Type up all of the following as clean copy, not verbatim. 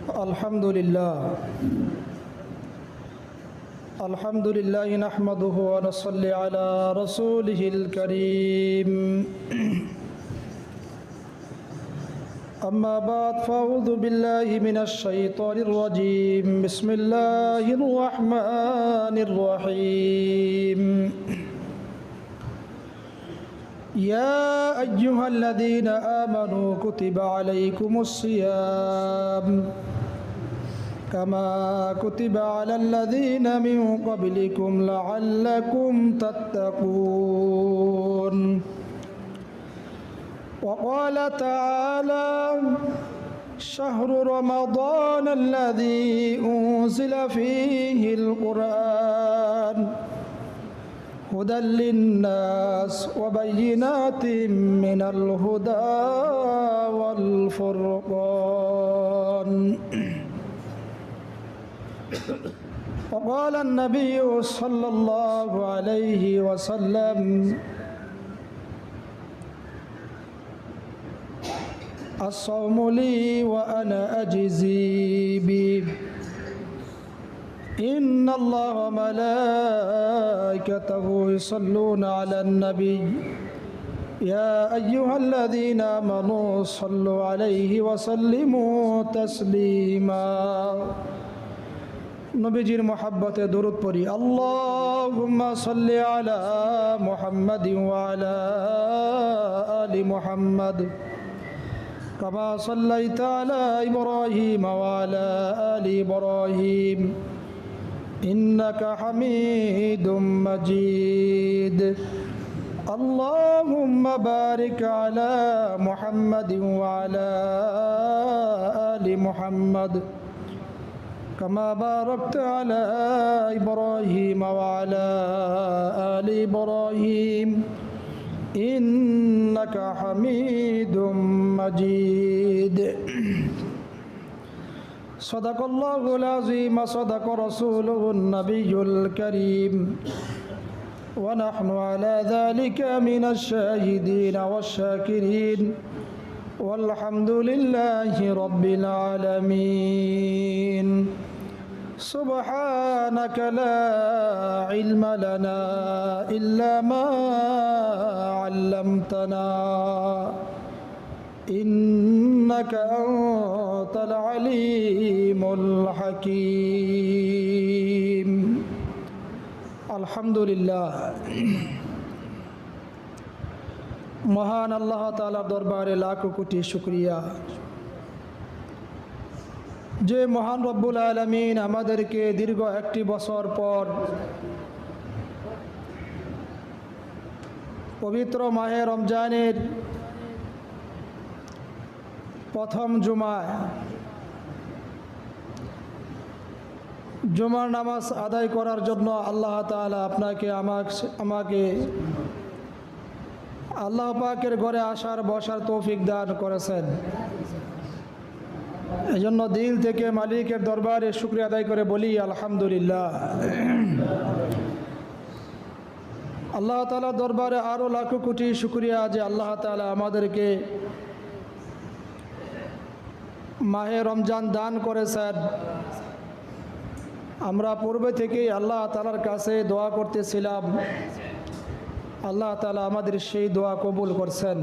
الحمد لله نحمده ونصلي على رسوله الكريم أما بعد فأعوذ بالله من الشيطان الرجيم بسم الله الرحمن الرحيم يا أيها الذين آمنوا كتب عليكم الصيام كما كتب على الذين من قبلكم لعلكم تتقون وقال تعالى شهر رمضان الذي أنزل فيه القرآن هدى للناس وبينات من الهدى والفرقان وقال النبي صلى الله عليه وسلم الصوم لي وأنا أجزي به إن الله وملائكته يصلون على النبي يا أيها الذين آمنوا صلوا عليه وسلموا تسليما নবীজির মহব্বতে দরুদ পড়ি আল্লাহুম্মা সাল্লি আলা মুহাম্মাদিন ওয়া আলা আলি মুহাম্মাদ কামা সাল্লাইতা আলা ইব্রাহিম ওয়া আলা আলি ইব্রাহিম ইন্নাকা হামিদুম মাজিদ আল্লাহুম্মা বারিক আলা মুহাম্মাদিন ওয়া আলা আলি মুহাম্মাদ كما باركت على إبراهيم وعلى آل إبراهيم إنك حميد مجيد صدق الله العظيم صدق رسوله النبي الكريم ونحن على ذلك من الشاهدين والشاكرين والحمد لله رب العالمين سبحانك لا علم لنا إلا ما علمتنا إنك أنت العليم الحكيم الحمد لله মহান আল্লাহ তাআলার দরবারে লাখো কোটি শুকরিয়া যে মহান রব্বুল আলামিন আমাদেরকে দীর্ঘ একটি বছর পর পবিত্র মাহে রমজানের প্রথম জুমার নামাজ আদায় করার জন্য আল্লাহ তাআলা আপনাকে আমাকে আল্লাহ পাকের ঘরে আসার বসার তৌফিক দান করেছেন। এজন্য দিল থেকে মালিকের দরবারে শুকরিয়া আদায় করে বলি আলহামদুলিল্লাহ। আল্লাহ তাআলার দরবারে আরও লাখো কোটি শুকরিয়া যে আল্লাহ তাআলা আমাদেরকে মাহে রমজান দান করেছেন। আমরা পূর্বে থেকেই আল্লাহ তাআলার কাছে দোয়া করতেছিলাম, আল্লাহ তাআলা আমাদের সেই দোয়া কবুল করছেন।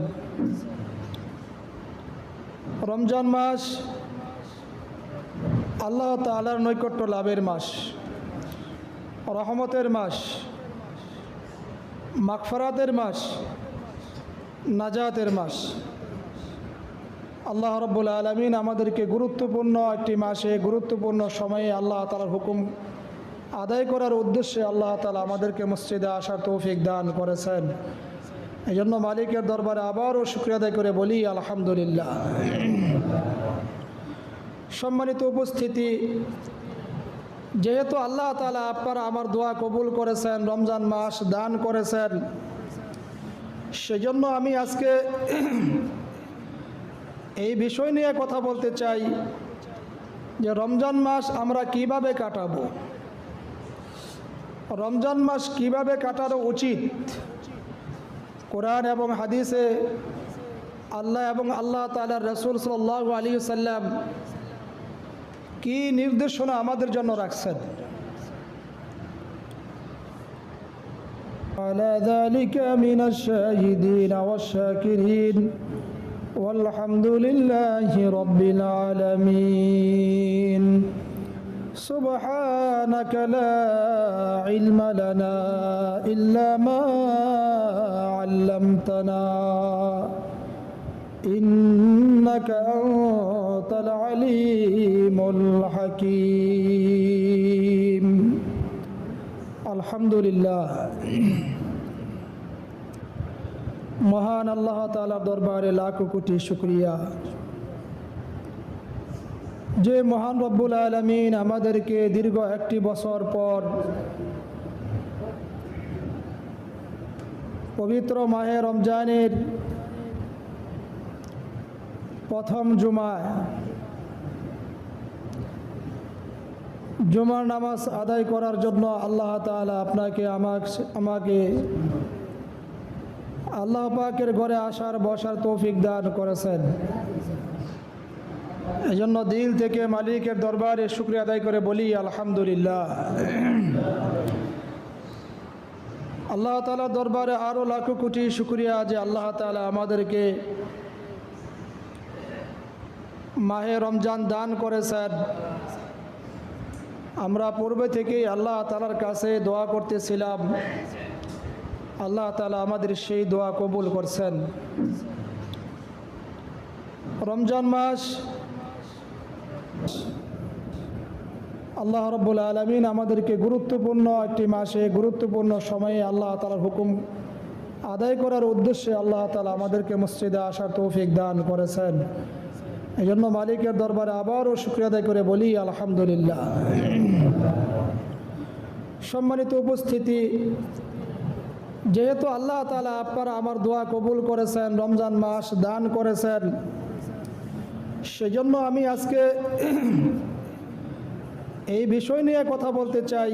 রমজান মাস আল্লাহ তাআলার নৈকট্য লাভের মাস, রহমতের মাস, মাগফিরাতের মাস, নাজাতের মাস। আল্লাহ রাব্বুল আলামিন আমাদেরকে গুরুত্বপূর্ণ একটি মাসে গুরুত্বপূর্ণ সময়ে আল্লাহ তাআলার হুকুম আদায় করার উদ্দেশ্যে আল্লাহ তাআলা আমাদেরকে মসজিদে আসার তৌফিক দান করেছেন। এই জন্য মালিকের দরবারে আবারও শুকরিয়া আদায় করে বলি আলহামদুলিল্লাহ। সম্মানিত উপস্থিতি, যেহেতু আল্লাহ তাআলা আপনারা আমার দোয়া কবুল করেছেন, রমজান মাস দান করেছেন, সেজন্য আমি আজকে এই বিষয় নিয়ে কথা বলতে চাই যে রমজান মাস আমরা কিভাবে কাটাবো, রমজান মাস কিভাবে কাটানো উচিত। কোরআন এবং হাদিসে আল্লাহ এবং আল্লাহ তাআলার রাসূল সাল্লাল্লাহু আলাইহি ওয়াসাল্লাম কি নির্দেশনা আমাদের জন্য রাখছেন। على ذلك من الشاهدين والشاكرين والحمد لله رب العالمين سبحانك لا علم لنا إلا ما علمتنا إنك أنت العليم الحكيم الحمد لله মহান আল্লাহ তাআলার দরবারে লাখো কোটি শুকরিয়া যে মহান রব্বুল আলামিন আমাদেরকে দীর্ঘ একটি বছর পর পবিত্র মাহে রমজানের প্রথম জুমার নামাজ আদায় করার জন্য আল্লাহ তাআলা আপনাকে আমাকে আল্লাহ পাকের ঘরে আসার বসার তৌফিক দান করেছেন। এই জন্য দিল থেকে মালিকের দরবারে শুকরিয়া আদায় করে বলি আলহামদুলিল্লাহ। আল্লাহ তাআলার দরবারে আরও লাখো কোটি শুকরিয়া যে আল্লাহ তাআলা আমাদেরকে মাহে রমজান দান করেছেন। আমরা পূর্বে থেকেই আল্লাহ তাআলার কাছে দোয়া করতেছিলাম, আল্লাহ তাআলা আমাদের সেই দোয়া কবুল করছেন। রমজান মাস আল্লাহ রাব্বুল আলামিন আমাদেরকে গুরুত্বপূর্ণ একটি মাসে গুরুত্বপূর্ণ সময়ে আল্লাহ তাআলার হুকুম আদায় করার উদ্দেশ্যে আল্লাহ তাআলা আমাদেরকে মসজিদে আসার তৌফিক দান করেছেন। এই জন্য মালিকের দরবারে আবারও শুকরিয়া আদায় করে বলি আলহামদুলিল্লাহ। সম্মানিত উপস্থিতি, যেহেতু আল্লাহ তাআলা আপনারা আমার দোয়া কবুল করেছেন, রমজান মাস দান করেছেন, সেজন্য আমি আজকে এই বিষয় নিয়ে কথা বলতে চাই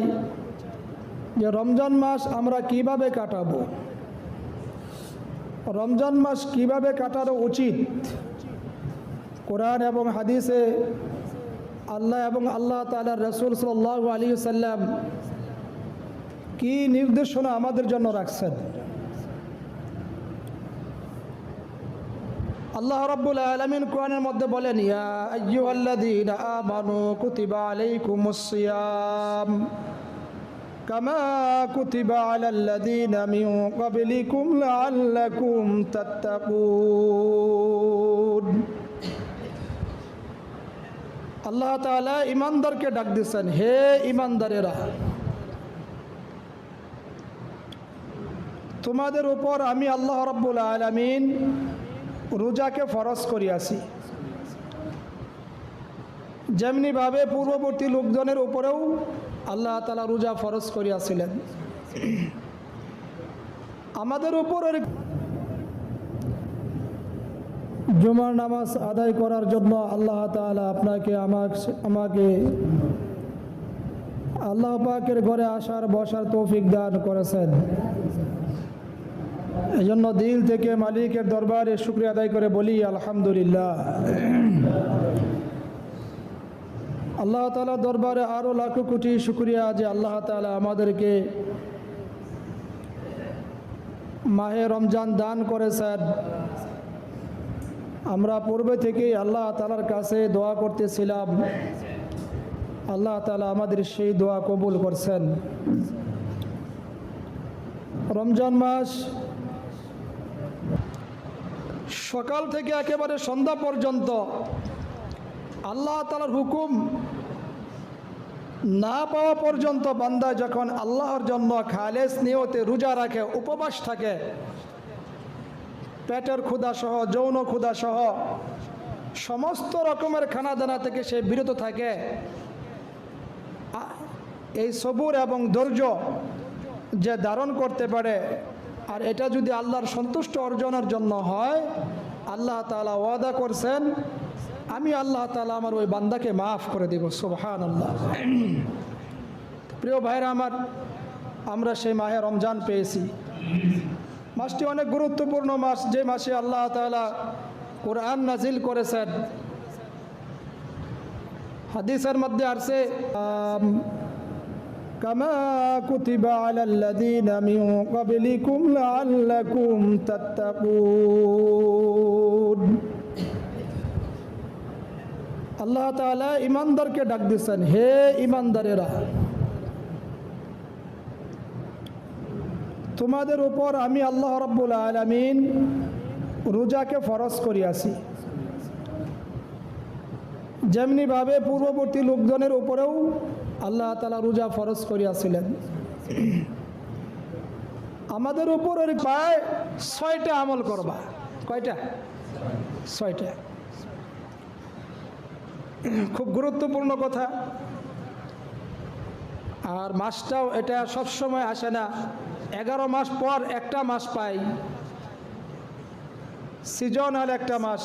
যে রমজান মাস আমরা কিভাবে কাটাবো, রমজান মাস কিভাবে কাটানো উচিত। কোরআন এবং হাদিসে আল্লাহ এবং আল্লাহ তাআলার রাসূল সাল্লাল্লাহু আলাইহি ওয়াসাল্লাম কি নির্দেশনা আমাদের জন্য রাখছেন। আল্লাহ রাব্বুল আলামিন কোরআনের মধ্যে বলেন, ইয়া আইয়ুহাল্লাযীনা আমানু কুতিবা আলাইকুমুস সিয়াম কামা কুতিবা আলাল্লাযীনা মিন ক্বাবলিকুম লাআল্লাকুম তাত্তাকুন। আল্লাহ তাআলা ঈমানদারকে ডাক দিচ্ছেন, হে ঈমানদারেরা, তোমাদের উপর আমি আল্লাহ রাব্বুল আলামিন রোজাকে ফরজ করিয়াছি, যেমনিভাবে পূর্ববর্তী লোকজনের উপরেও আল্লাহ তাআলা রোজা ফরজ করিয়াছিলেন। আমাদের উপর জুমার নামাজ আদায় করার জন্য আল্লাহ তাআলা আপনাকে আমাকে আল্লাহ পাকের ঘরে আসার বসার তৌফিক দান করেছেন। এই জন্য দিল থেকে মালিকের দরবারে শুকরিয়া আদায় করে বলি আলহামদুলিল্লাহ। আল্লাহ তাআলার দরবারে আরও লাখো কোটি শুকরিয়া যে আল্লাহ তাআলা আমাদেরকে মাহে রমজান দান করেছেন। আমরা পূর্বে থেকেই আল্লাহ তাআলার কাছে দোয়া করতেছিলাম, আল্লাহ তাআলা আমাদের সেই দোয়া কবুল করছেন। রমজান মাস সকাল থেকে একেবারে সন্ধ্যা পর্যন্ত আল্লাহ তাআলার হুকুম না পাওয়া পর্যন্ত বান্দা যখন আল্লাহর জন্য খালেস নিয়তে রোজা রাখে, উপবাস থাকে, পেটের ক্ষুধা সহ যৌন ক্ষুধা সহ সমস্ত রকমের খানাদানা থেকে সে বিরত থাকে, এই সবুর এবং ধৈর্য যে ধারণ করতে পারে, আর এটা যদি আল্লাহর সন্তুষ্ট অর্জনের জন্য হয়, আল্লাহ তাআলা ওয়াদা করছেন, আমি আল্লাহ তাআলা আমার ওই বান্দাকে মাফ করে দেব। সুবহানাল্লাহ। প্রিয় ভাইরা আমার, আমরা সেই মাহে রমজান পেয়েছি। মাসটি অনেক গুরুত্বপূর্ণ মাস, যে মাসে আল্লাহ তাআলা কোরআন নাজিল করেছেন। হাদিসের মধ্যে আসছে কামা কুতিবা আলাল্লাযীনা মিন ক্বাবলিকুম লাআল্লাকুম তাত্তাকুন। আল্লাহ তাআলা ঈমানদারকে ডাক দিচ্ছেন, হে ঈমানদারেরা, তোমাদের উপর আমি আল্লাহ রাব্বুল আলামিন রোজাকে ফরজ করিয়াছি, যেমনিভাবে পূর্ববর্তী লোকজনের উপরেও আল্লাহ তাআলা রোজা ফরজ করিয়াছিলেন। আমাদের উপর প্রায় 6টা আমল করবা। কয়টা? 6টা। খুব গুরুত্বপূর্ণ কথা। আর মাসটাও এটা সবসময় আসে না, 11 মাস পর একটা মাস পাই, সিজনাল একটা মাস।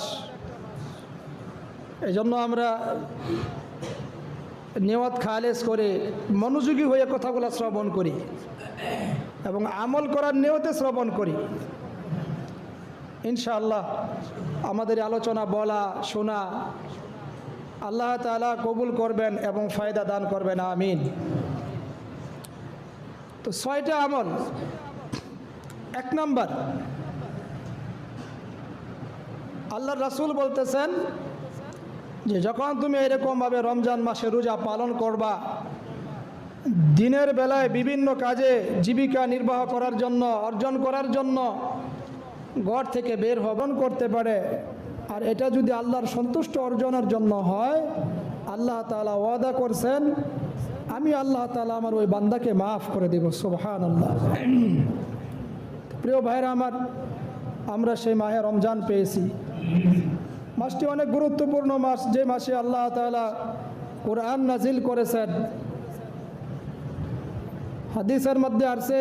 এই জন্য আমরা নিয়ত খালেস করে মনোযোগী হয়ে কথাগুলো শ্রবণ করি এবং আমল করার নিয়তে শ্রবণ করি। ইনশাআল্লাহ আমাদের আলোচনা বলা শোনা আল্লাহ তাআলা কবুল করবেন এবং ফায়দা দান করবেন, আমিন। তো 6টা আমল। 1 নাম্বার, আল্লাহর রাসূল বলতেছেন যে যখন তুমি এরকমভাবে রমজান মাসে রোজা পালন করবা, দিনের বেলায় বিভিন্ন কাজে জীবিকা নির্বাহ করার জন্য, অর্জন করার জন্য ঘর থেকে বের হবন করতে পারে, আর এটা যদি আল্লাহর সন্তুষ্ট অর্জনের জন্য হয়, আল্লাহ তাআলা ওয়াদা করছেন আমি আল্লাহ তাআলা আমার ওই বান্দাকে মাফ করে দেব। সুবহানাল্লাহ। প্রিয় ভাইরা আমার, আমরা সেই মাহে রমজান পেয়েছি। মাসটি অনেক গুরুত্বপূর্ণ মাস, যে মাসে আল্লাহ তাআলা কোরআন নাজিল করেছেন। হাদিসের মধ্যে আসছে,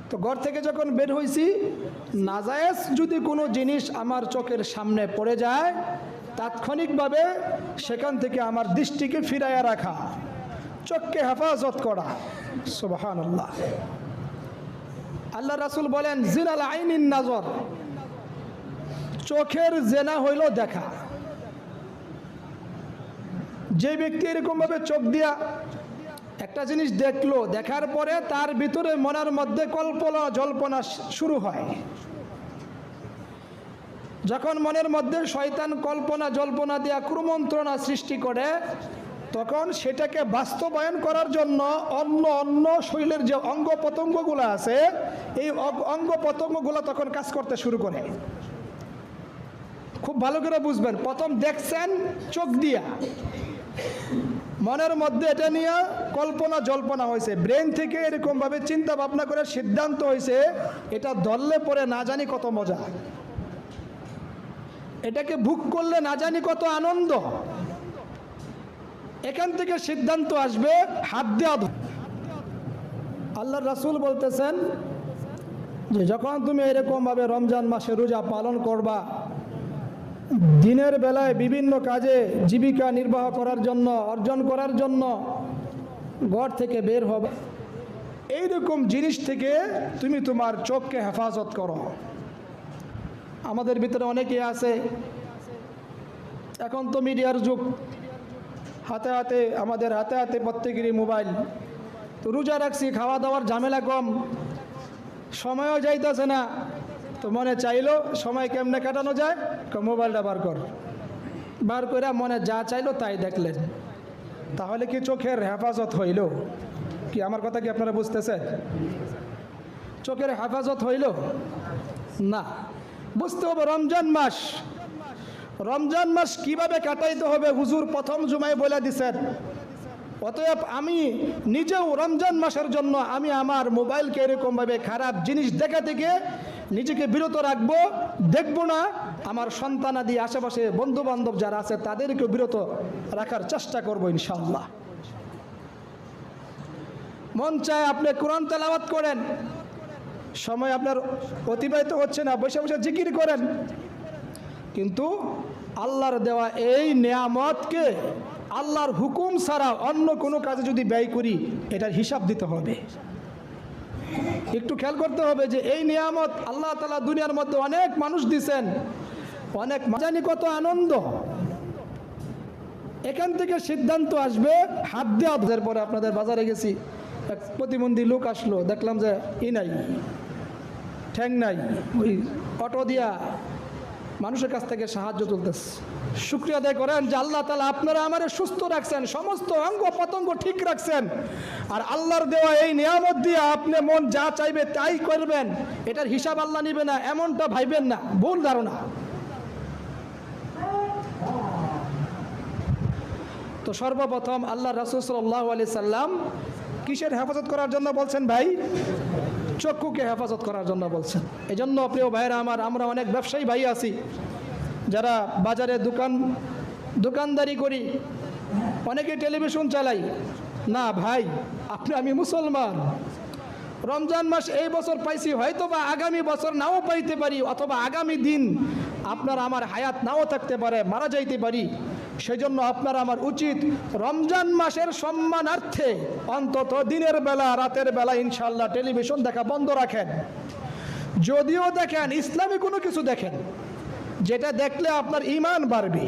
তো ঘর থেকে যখন বের হয়েছি, নাজায়েজ যদি কোনো জিনিস আমার চোখের সামনে পড়ে যায়, তাৎক্ষণিকভাবে সেখান থেকে আমার দৃষ্টিকে ফিরাইয়া রাখা, চোখকে হেফাজত করা। সুবহানাল্লাহ। আল্লাহ রাসূল বলেন, জিনাল আইনিন নাজর, চোখের জেনা হইল দেখা। যে ব্যক্তি এরকমভাবে চোখ দিয়া একটা জিনিস দেখলো, দেখার পরে তার ভিতরে মনের মধ্যে কল্পনা জল্পনা শুরু হয়। যখন মনের মধ্যে শয়তান কল্পনা জল্পনা দিয়া কুমন্ত্রণা সৃষ্টি করে, তখন সেটাকে বাস্তবায়ন করার জন্য অন্য শরীরের যে অঙ্গ প্রত্যঙ্গগুলো আছে, এই অঙ্গ প্রত্যঙ্গগুলো তখন কাজ করতে শুরু করে। খুব ভালো করে বুঝবেন, প্রথম দেখছেন চোখ দিয়া, মনের মধ্যে এটা নিয়ে কল্পনা জল্পনা হয়েছে, ব্রেন থেকে এরকমভাবে চিন্তা ভাবনা করে সিদ্ধান্ত হয়েছে এটা ধরলে পরে না জানি কত মজা, এটাকে ভোগ করলে না জানি কত আনন্দ। এখান থেকে সিদ্ধান্ত আসবে হাত দেওয়া। আল্লাহর রাসূল বলতেছেন যে যখন তুমি এরকমভাবে রমজান মাসে রোজা পালন করবা, দিনের বেলায় বিভিন্ন কাজে জীবিকা নির্বাহ করার জন্য, অর্জন করার জন্য ঘর থেকে বের হবে, এইরকম জিনিস থেকে তুমি তোমার চোখকে হেফাজত করো। আমাদের ভিতরে অনেকেই আছে, এখন তো মিডিয়ার যুগ, হাতে হাতে আমাদের হাতে হাতে প্রত্যেকেরই মোবাইল। তো রোজা রাখছি, খাওয়া দাওয়ার ঝামেলা কম, সময়ও যাইতেছে না, তো মনে চাইলো সময় কেমনে কাটানো যায়, মোবাইলটা বার করে মনে যা চাইলো তাই দেখলেন। তাহলে কি চোখের হেফাজত হইল? কি আমার কথা কি আপনারা বুঝতেছেন? চোখের হেফাজত হইল না। বুঝতে হবে রমজান মাস কিভাবে কাটাইতে হবে, হুজুর প্রথম জুমায় বলে দিছেন। অতএব আমি নিজেও রমজান মাসের জন্য আমি আমার মোবাইলকে এরকমভাবে খারাপ জিনিস দেখা থেকে নিজেকে বিরত রাখবো, দেখবো না। আমার সন্তানাদি আশেপাশে বন্ধু বান্ধব যারা আছে তাদেরকে বিরত রাখার চেষ্টা করবো ইনশাআল্লাহ। মন চায় আপনি কোরআন তেলাওয়াত করেন, সময় আপনার অতিবাহিত হচ্ছে না, বসে বসে জিকির করেন, কিন্তু আল্লাহর দেওয়া এই নেয়ামতকে আল্লাহর হুকুম ছাড়া অন্য কোনো কাজে যদি ব্যয় করি, এটার হিসাব দিতে হবে। একটু খেয়াল করতে হবে যে এই নিয়ামত আল্লাহ তাআলা দুনিয়ার মধ্যে অনেক মানুষ দিছেন, অনেক জানি কত আনন্দ। এখান থেকে সিদ্ধান্ত আসবে হাত দেওয়ার পরে আপনাদের বাজারে গেছি, এক প্রতিবন্ধী লোক আসলো, দেখলাম যে নাই, ঠ্যাং নাই, ওই অটো দিয়া মানুষের কাছ থেকে সাহায্য চলতেছে। শুকরিয়া আদায় করেন যে আল্লাহ তাআলা আপনারা আমারে সুস্থ রাখছেন, সমস্ত অঙ্গ প্রত্যঙ্গ ঠিক রাখছেন, আর আল্লাহর দেওয়া এই নিয়ামত দিয়ে আপনি মন যা চাইবে তাই করবেন, এটার হিসাব আল্লাহ নিবে না, এমনটা ভাইবেন না, ভুল ধারণা। তো সর্বপ্রথম আল্লাহ রাসূল সাল্লাল্লাহু আলাইহি সাল্লাম কিসের হেফাজত করার জন্য বলছেন ভাই? চক্ষুকে হেফাজত করার জন্য বলছেন। এই জন্য প্রিয় ভাইরা আমার, আমরা অনেক ব্যবসায়ী ভাই আছি যারা বাজারে দোকানদারি করি, অনেকে টেলিভিশন চালাই। না ভাই, আমি মুসলমান, রমজান মাস এই বছর পাইছি, হয়তো বা আগামী বছর নাও পাইতে পারি, অথবা আগামী দিন আপনার আমার হায়াত নাও থাকতে পারে, মারা যাইতে পারি। সেই জন্য আপনার আমার উচিত রমজান মাসের সম্মানার্থে অন্তত দিনের বেলা রাতের বেলা ইনশাল্লাহ টেলিভিশন দেখা বন্ধ রাখেন। যদিও দেখেন ইসলামী কোনো কিছু দেখেন, যেটা দেখলে আপনার ঈমান বাড়বে।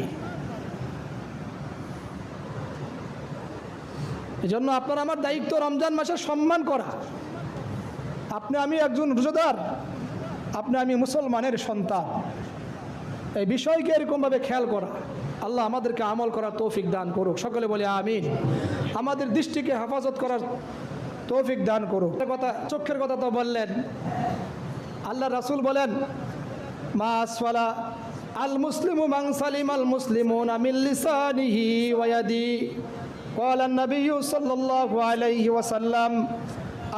এই জন্য আপনার আমার দায়িত্ব রমজান মাসের সম্মান করা। আমি একজন রোজাদার, আমি মুসলমানের সন্তান, এই বিষয়কে এরকমভাবে খেয়াল করা। আল্লাহ আমাদেরকে আমল করার তৌফিক দান করুক, সকলে বলি আমিন। আমাদের দৃষ্টিকে হেফাজত করার তৌফিক দান করুক। চোখের কথা তো বললেন, আল্লাহ রাসূল বলেন মা আসফালা আল মুসলিমু মান সালিম আল মুসলিমুনা মিন লিসানিহি ওয়া ইয়াদি ক্বালা an-নাবিয়্যু সাল্লাল্লাহু আলাইহি ওয়াসাল্লাম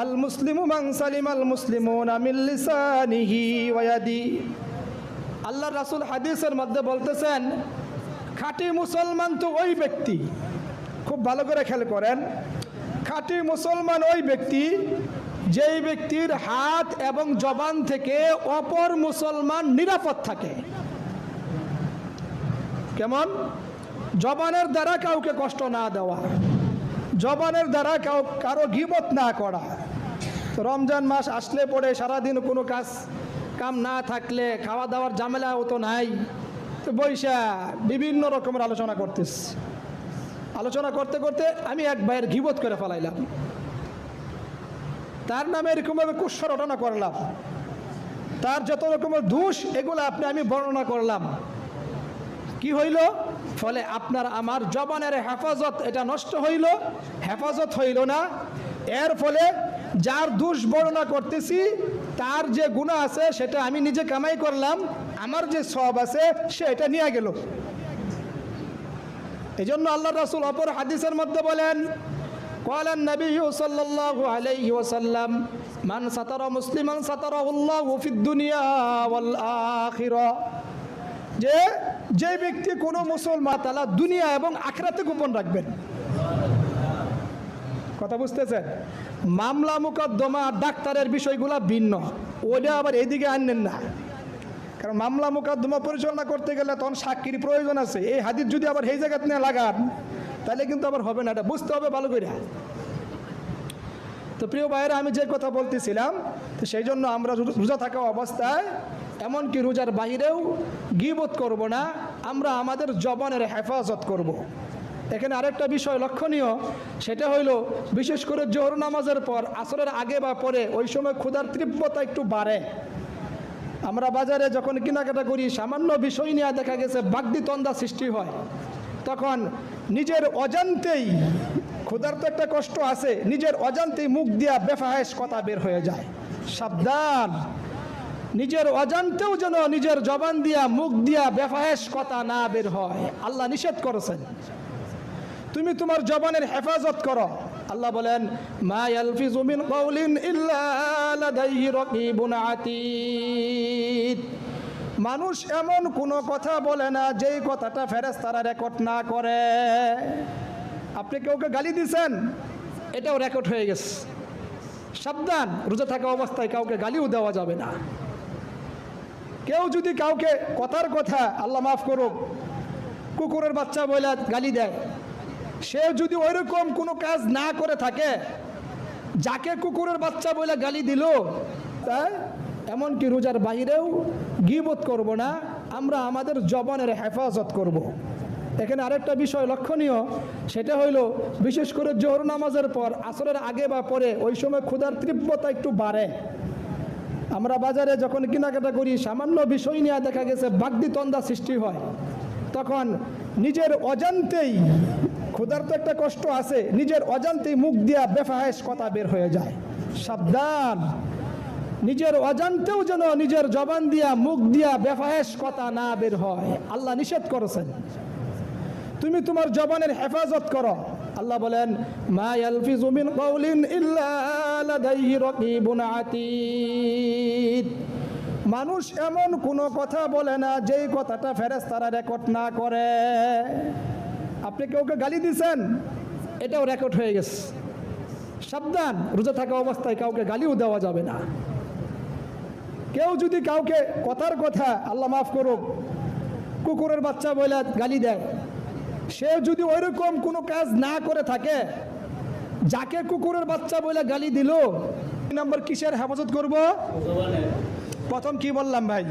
আল মুসলিমু মান সালিম আল মুসলিমুনা মিন লিসানিহি ওয়া ইয়াদি। আল্লাহ রাসূল হাদিসের মধ্যে বলতেছেন, খাঁটি মুসলমান তো ওই ব্যক্তি, খুব ভালো করে খেয়াল করেন, খাঁটি মুসলমান ওই ব্যক্তি যেই ব্যক্তির হাত এবং জবান থেকে অপর মুসলমান নিরাপদ থাকে। কেমন? জবানের দ্বারা কাউকে কষ্ট না দেওয়া, জবানের দ্বারা কারো গীবত না করা। রমজান মাস আসলে পরে সারাদিন কোনো কাম না থাকলে খাওয়া দাওয়ার ঝামেলাও তো নাই, তো বৈশা বিভিন্ন রকমের আলোচনা করতেছি। আলোচনা করতে করতে আমি এক ভাইয়ের গীবত করে ফেলাইলাম, তার নামে এরকমভাবে কুৎসা রটনা করলাম, তার যত রকমের দোষ এগুলো আমি বর্ণনা করলাম। কি হইল? ফলে আপনার আমার জবানের হেফাজত এটা নষ্ট হইল, হেফাজত হইল না। এর ফলে যার দোষ বর্ণনা করতেছি তার যে গুনাহ আছে সেটা আমি নিজে কামাই করলাম, আমার যে সওয়াব আছে সে এটা নিয়ে গেল। এই জন্য আল্লাহ রাসূল অপর হাদিসের মধ্যে বলেন, ক্বালা an-নাবিয়্যু সাল্লাল্লাহু আলাইহি ওয়াসাল্লাম মান সাতারা মুসলিমান সাতারাহুল্লাহু ফিদ দুনিয়া ওয়াল আখিরাহ। যে ব্যক্তি কোনো মুসলমান তাআলা দুনিয়া এবং আখিরাতে গোপন রাখবেন। কথা বুঝতেছেন? মামলা মোকদ্দমা ডাক্তারের বিষয়গুলো ভিন্ন, ওইটা আবার এইদিকে আনলেন না, কারণ মামলা মোকদ্দমা পরিচালনা করতে গেলে তখন সাক্ষীর প্রয়োজন আছে। এই হাদিস যদি আবার এই জায়গাতে নিয়ে লাগান তাহলে কিন্তু আবার হবে না, এটা বুঝতে হবে ভালো করে। তো প্রিয় ভাইয়েরা, আমি যে কথা বলতেছিলাম, তো সেই জন্য আমরা রোজা থাকা অবস্থায় এমনকি রোজার বাহিরেও গীবত করব না, আমরা আমাদের জবানের হেফাজত করব। এখানে আরেকটা বিষয় লক্ষণীয়, সেটা হইল বিশেষ করে জোহর নামাজের পর, আসরের আগে বা পরে, ওই সময় ক্ষুধার তীব্রতা একটু বাড়ে। আমরা বাজারে যখন কেনাকাটা করি, সামান্য বিষয় নিয়ে দেখা গেছে বাগদিতন্দা সৃষ্টি হয়, তখন নিজের অজান্তেই, ক্ষুধার তো একটা কষ্ট আছে, নিজের অজান্তেই মুখ দিয়া বেফাহেশ কথা বের হয়ে যায়। সাবধান, নিজের অজান্তেও যেন নিজের জবান দিয়া মুখ দিয়া বেফাহেশ কথা না বের হয়। আল্লাহ নিষেধ করেছেন, তুমি তোমার জবানের হেফাজত করো। আল্লাহ বলেন, মা ইয়ালফিজু মিন কাউলিন ইল্লা লাদাইহি রাকিবুন আতীদ। মানুষ এমন কোনো কথা বলে না যেই কথাটা ফেরেশতারা রেকর্ড না করে। আপনি কাউকে গালি দিয়েছেন, এটাও রেকর্ড হয়ে গেছে। সাবধান, রোজা থাকা অবস্থায় কাউকে গালিও দেওয়া যাবে না। কেউ যদি কাউকে কথার কথা, আল্লাহ মাফ করুক, কুকুরের বাচ্চা বলে গালি দেয়, সে যদি ওইরকম কোনো কাজ না করে থাকে, যাকে কুকুরের বাচ্চা বলে গালি দিল, তাই এমনকি রোজার বাহিরেও গীবত করব না, আমরা আমাদের জবানের হেফাজত করব। এখানে আরেকটা বিষয় লক্ষণীয়, সেটা হইলো বিশেষ করে জোহর নামাজের পর, আসরের আগে বা পরে ওই সময় ক্ষুধার তীব্রতা একটু বাড়ে। আমরা বাজারে যখন কেনাকাটা করি, সামান্য বিষয় নিয়ে দেখা গেছে বাগদিতন্দা সৃষ্টি হয়, তখন নিজের অজান্তেই, ক্ষুধার তো একটা কষ্ট আছে, নিজের অজান্তেই মুখ দিয়া বেফাহেস কথা বের হয়ে যায়। সাবধান, নিজের অজান্তেও যেন নিজের জবান দিয়া মুখ দিয়া বেফাহেস কথা না বের হয়। আল্লাহ নিষেধ করেছেন, তুমি তোমার জবানের হেফাজত করো। আল্লাহ বলেন, মা ইয়ালফিজু মিন কাউলিন ইল্লা লাদাইহি রাকিবুন আতীদ। মানুষ এমন কোনো কথা বলে না যেই কথাটা ফেরেশতারা রেকর্ড না করে। আপনি কাউকে গালি দিয়েছেন, এটাও রেকর্ড হয়ে গেছে। সাবধান, রোজা থাকা অবস্থায় কাউকে গালিও দেওয়া যাবে না। কেউ যদি কাউকে কথার কথা, আল্লাহ মাফ করুক, কুকুরের বাচ্চা বলে গালি দেয়, সে যদি ওইরকম কোনো কাজ না করে থাকে, যাকে কুকুরের বাচ্চা বলে গালি দিল, 2 নম্বর কিসের হেফাজত করব? প্রথম কি বললাম ভাই?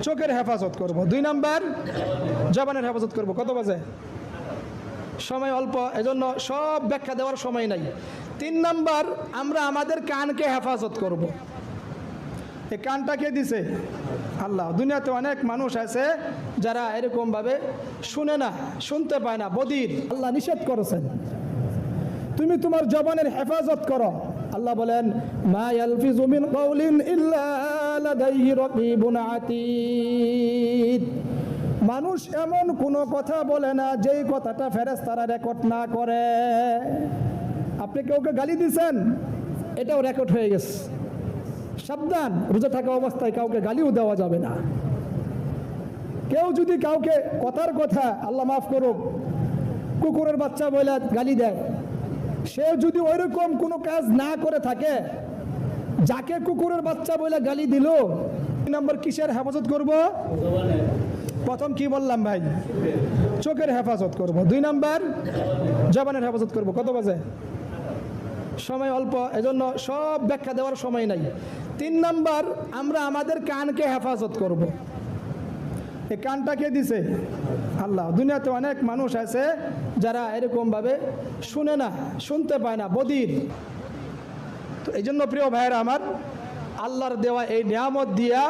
চোখের হেফাজত করব। 2 নম্বর জবানের হেফাজত করব। কত বাজে? সময় অল্প, এজন্য সব ব্যাখ্যা দেওয়ার সময় নাই। 3 নম্বর, আমরা আমাদের কানকে হেফাজত করব। এই কানটা কে দিছে? আল্লাহ। দুনিয়াতে অনেক মানুষ আছে যারা এরকম ভাবে শুনে না, শুনতে পায় না, বধির। আল্লাহ নিষেধ করেছেন, তুমি তোমার জবানের হেফাজত করো। আল্লাহ বলেন, মা ইয়ালফিজু মিন কাউলিন ইল্লা লাদাইহি রাকিবুন আতীদ। মানুষ এমন কোনো কথা বলে না যেই কথাটা ফেরেশতারা রেকর্ড না করে। আপনি কাউকে গালি দিয়েছেন, এটাও রেকর্ড হয়ে গেছে। সাবধান, রোজা থাকা অবস্থায় কাউকে গালিও দেওয়া যাবে না। কেউ যদি কাউকে কথার কথা, আল্লাহ মাফ করুক, কুকুরের বাচ্চা বলে গালি দেয়, সে যদি ওইরকম কোনো কাজ না করে থাকে, যাকে কুকুরের বাচ্চা বলে গালি দিল, 2 নম্বর কিসের হেফাজত করব? প্রথম কি বললাম ভাই? চোখের হেফাজত করব। 2 নম্বর জবানের হেফাজত করব। কত বাজে? সময় অল্প, এজন্য সব ব্যাখ্যা দেওয়ার সময় নাই। 3 নম্বর, আমরা আমাদের কানকে হেফাজত করব। এই কানটা কে দিছে? আল্লাহ। দুনিয়াতে অনেক মানুষ আছে যারা এরকম ভাবে শুনে না, শুনতে পায় না, বধির। তো এই জন্য প্রিয় ভাইয়েরা আমার, আল্লাহর দেওয়া এই নিয়ামত দিয়া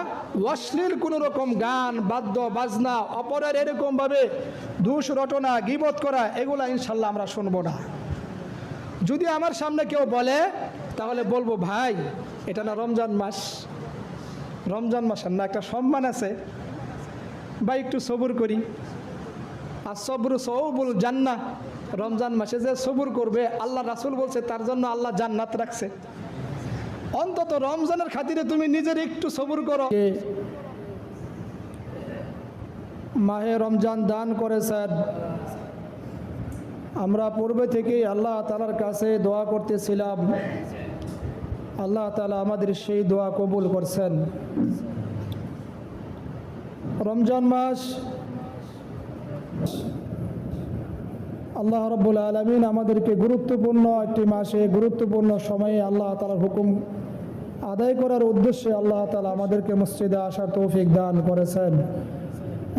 অশ্লীল কোনো রকম গান, বাদ্য বাজনা, অপরের এরকম ভাবে দুষ রটনা, গীবত করা, এগুলা ইনশাল্লাহ আমরা শুনবো না। যদি আমার সামনে কেউ বলে, তাহলে বলবো, ভাই এটা না রমজান মাস, রমজান মাসের না একটা সম্মান আছে ভাই, একটু সবুর করি। আর সবর সৌবুল জান্নাহ, রমজান মাসে যে সবুর করবে, আল্লাহ রাসূল বলছে তার জন্য আল্লাহ জান্নাত রাখছে। অন্তত রমজানের খাতিরে তুমি নিজের একটু সবুর করো। মাহে রমজান দান করেছেন, আমরা পূর্বে থেকেই আল্লাহ তাআলার কাছে দোয়া করতেছিলাম, আল্লাহ তাআলা আমাদের সেই দোয়া কবুল করছেন। রমজান মাস আল্লাহ রাব্বুল আলামিন আমাদেরকে গুরুত্বপূর্ণ একটি মাসে, গুরুত্বপূর্ণ সময়ে আল্লাহ তাআলার হুকুম আদায় করার উদ্দেশ্যে আল্লাহ তাআলা আমাদেরকে মসজিদে আসার তৌফিক দান করেছেন।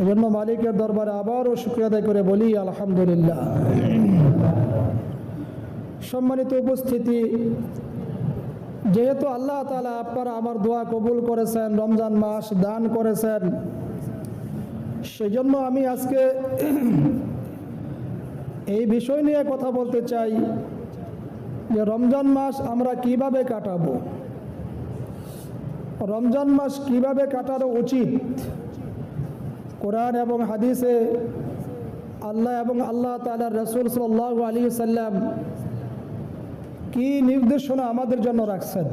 এই জন্য মালিকের দরবারে আবারও শুকরিয়া আদায় করে বলি আলহামদুলিল্লাহ। সম্মানিত উপস্থিতি, যেহেতু আল্লাহ তাআলা আপনারা আমার দোয়া কবুল করেছেন, রমজান মাস দান করেছেন, সেজন্য আমি আজকে এই বিষয় নিয়ে কথা বলতে চাই যে রমজান মাস আমরা কিভাবে কাটাবো, রমজান মাস কিভাবে কাটানো উচিত। কোরআন এবং হাদিসে আল্লাহ এবং আল্লাহ তাআলার রাসূল সাল্লাল্লাহু আলাইহি সাল্লাম কি নির্দেশনা আমাদের জন্য রাখছেন।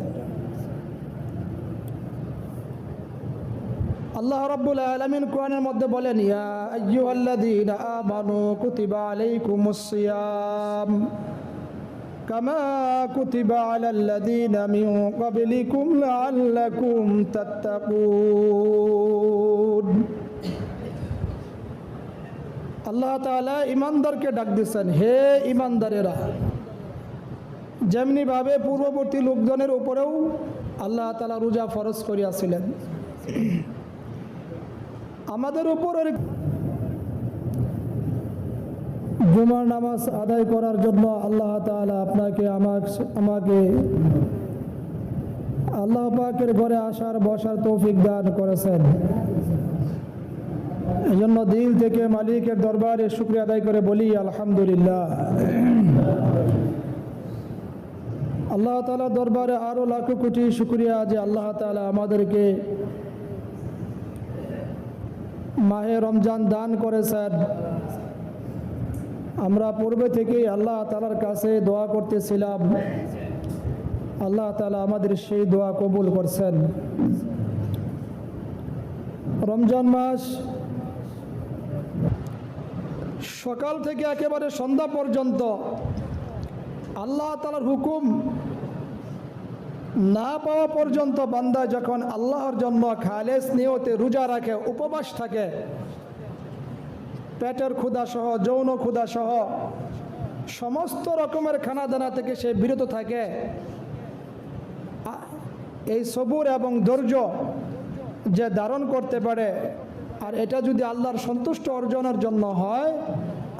আল্লাহ রাব্বুল আলামিন কোরআনের মধ্যে বলেন, ইয়া আইয়ুহাল্লাযীনা আমানু কুতিবা আলাইকুমুস সিয়াম কামা কুতিবা আলাল্লাযীনা মিন ক্বাবলিকুম লাআল্লাকুম তাত্তাকুন। আল্লাহ তাআলা ঈমানদারকে ডাক দিচ্ছেন, হে ঈমানদারেরা, যেমনিভাবে পূর্ববর্তী লোকজনের উপরেও আল্লাহ তাআলা রোজা ফরজ করিয়াছিলেন, আমাদের উপর জুমার নামাজ আদায় করার জন্য আল্লাহ তাআলা আপনাকে আমাকে আল্লাহ পাকের ঘরে আসার বসার তৌফিক দান করেছেন। এই জন্য দিল থেকে মালিকের দরবারে শুকরিয়া আদায় করে বলি আলহামদুলিল্লাহ। আল্লাহ তাআলা দরবারে আরো লাখো কোটি শুকরিয়া যে আল্লাহ তাআলা আমাদেরকে মাহে রমজান দান করেছেন। আমরা পূর্বে থেকেই আল্লাহ তাআলার কাছে দোয়া করতেছিলাম, আল্লাহ তাআলা আমাদের সেই দোয়া কবুল করছেন। রমজান মাস সকাল থেকে একেবারে সন্ধ্যা পর্যন্ত আল্লাহ তাআলার হুকুম না পাওয়া পর্যন্ত বান্দা যখন আল্লাহর জন্য খালেস নিয়তে রোজা রাখে, উপবাস থাকে, পেটের ক্ষুধা সহ যৌন ক্ষুধা সহ সমস্ত রকমের খানাদানা থেকে সে বিরত থাকে, এই সবুর এবং ধৈর্য যে ধারণ করতে পারে, আর এটা যদি আল্লাহর সন্তুষ্ট অর্জনের জন্য হয়,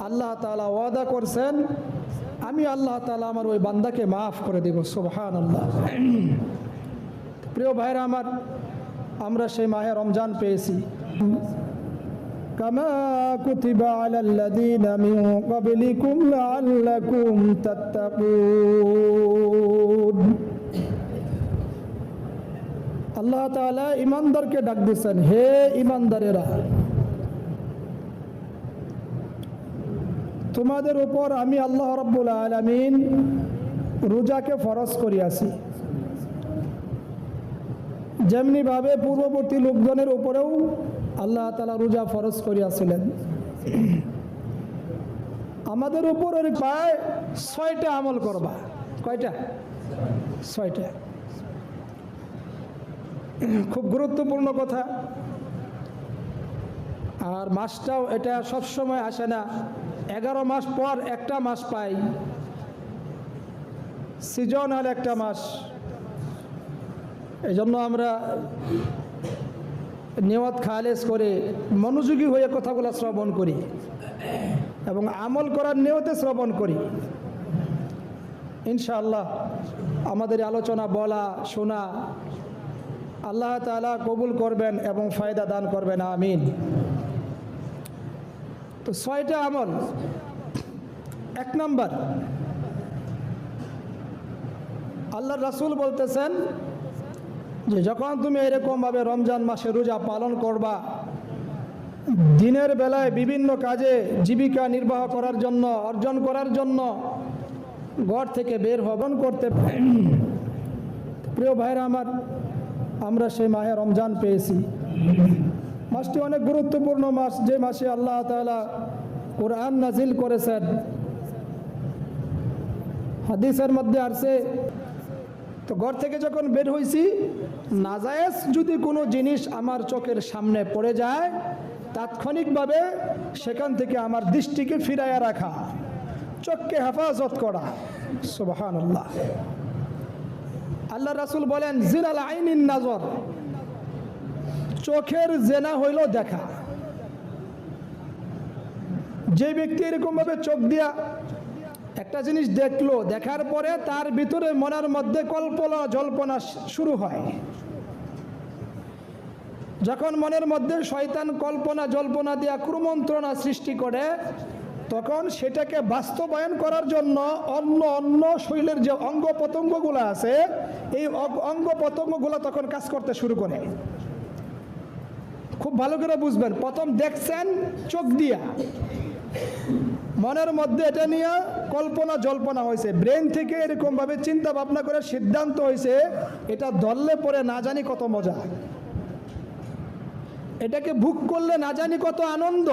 আল্লাহ তাআলা ওয়াদা করছেন আমি আল্লাহ তাআলা আমার ওই বান্দাকে মাফ করে দেব। সুবহানাল্লাহ। প্রিয় ভাইরা আমার, আমরা সেই মাহে রমজান পেয়েছি। কামা কুতিবা আলাল্লাযীনা মিন ক্বাবলিকুম লাআল্লাকুম তাত্তাকুন। আল্লাহ তাআলা ঈমানদারকে ডাক দিয়েছেন, হে ঈমানদারেরা, তোমাদের উপর আমি আল্লাহ রাব্বুল আলামিন রোজাকে ফরজ করিয়াছি, যেমনি ভাবে পূর্ববর্তী লোকজনের উপরেও আল্লাহ তাআলা রোজা ফরজ করিয়াছিলেন। আমাদের উপর প্রায় 6টা আমল করবা। কয়টা? 6টা। খুব গুরুত্বপূর্ণ কথা। আর মাসটাও এটা সবসময় আসে না, 11 মাস পর একটা মাস পাই, সিজনাল একটা মাস। এই জন্য আমরা নিয়ত খালেস করে মনোযোগী হয়ে কথাগুলো শ্রবণ করি এবং আমল করার নিয়তে শ্রবণ করি। ইনশাআল্লাহ আমাদের আলোচনা বলা শোনা আল্লাহ তাআলা কবুল করবেন এবং ফায়দা দান করবেন, আমিন। তো 6টা আমল। 1 নম্বর, আল্লাহর রাসূল বলতেছেন যে যখন তুমি এরকমভাবে রমজান মাসে রোজা পালন করবা, দিনের বেলায় বিভিন্ন কাজে জীবিকা নির্বাহ করার জন্য, অর্জন করার জন্য ঘর থেকে বের হবেন করতে। প্রিয় ভাইরা আমার, আমরা সেই মাহে রমজান পেয়েছি। মাসটি অনেক গুরুত্বপূর্ণ মাস, যে মাসে আল্লাহ তাআলা কোরআন নাজিল করেছেন। হাদিসের মধ্যে আসছে, তো ঘর থেকে যখন বের হয়েছি, নাজায়েজ যদি কোনো জিনিস আমার চোখের সামনে পড়ে যায়, তাৎক্ষণিকভাবে সেখান থেকে আমার দৃষ্টিকে ফিরাইয়া রাখা, চোখকে হেফাজত করা। সুবহানাল্লাহ। আল্লাহ রাসূল বলেন, জিনাল আইনিন নাজর, চোখের জেনা হইল দেখা। যে ব্যক্তি এরকম ভাবে চোখ দিয়া একটা জিনিস দেখলো, দেখার পরে তার ভিতরে মনের মধ্যে কল্পনা জল্পনা শুরু হয়। যখন মনের মধ্যে শয়তান কল্পনা জল্পনা দিয়া কুমন্ত্রণা সৃষ্টি করে, তখন সেটাকে বাস্তবায়ন করার জন্য অন্য অন্য শরীরের যে অঙ্গ প্রত্যঙ্গগুলো আছে, এই অঙ্গ প্রত্যঙ্গগুলো তখন কাজ করতে শুরু করে। খুব ভালো করে বুঝবেন, প্রথম দেখছেন চোখ দিয়া, মনের মধ্যে এটা নিয়ে কল্পনা জল্পনা হয়েছে, ব্রেন থেকে এরকম ভাবে চিন্তা ভাবনা করে সিদ্ধান্ত হয়েছে, এটা ধরলে পরে না জানি কত মজা, এটাকে ভোগ করলে না জানি কত আনন্দ।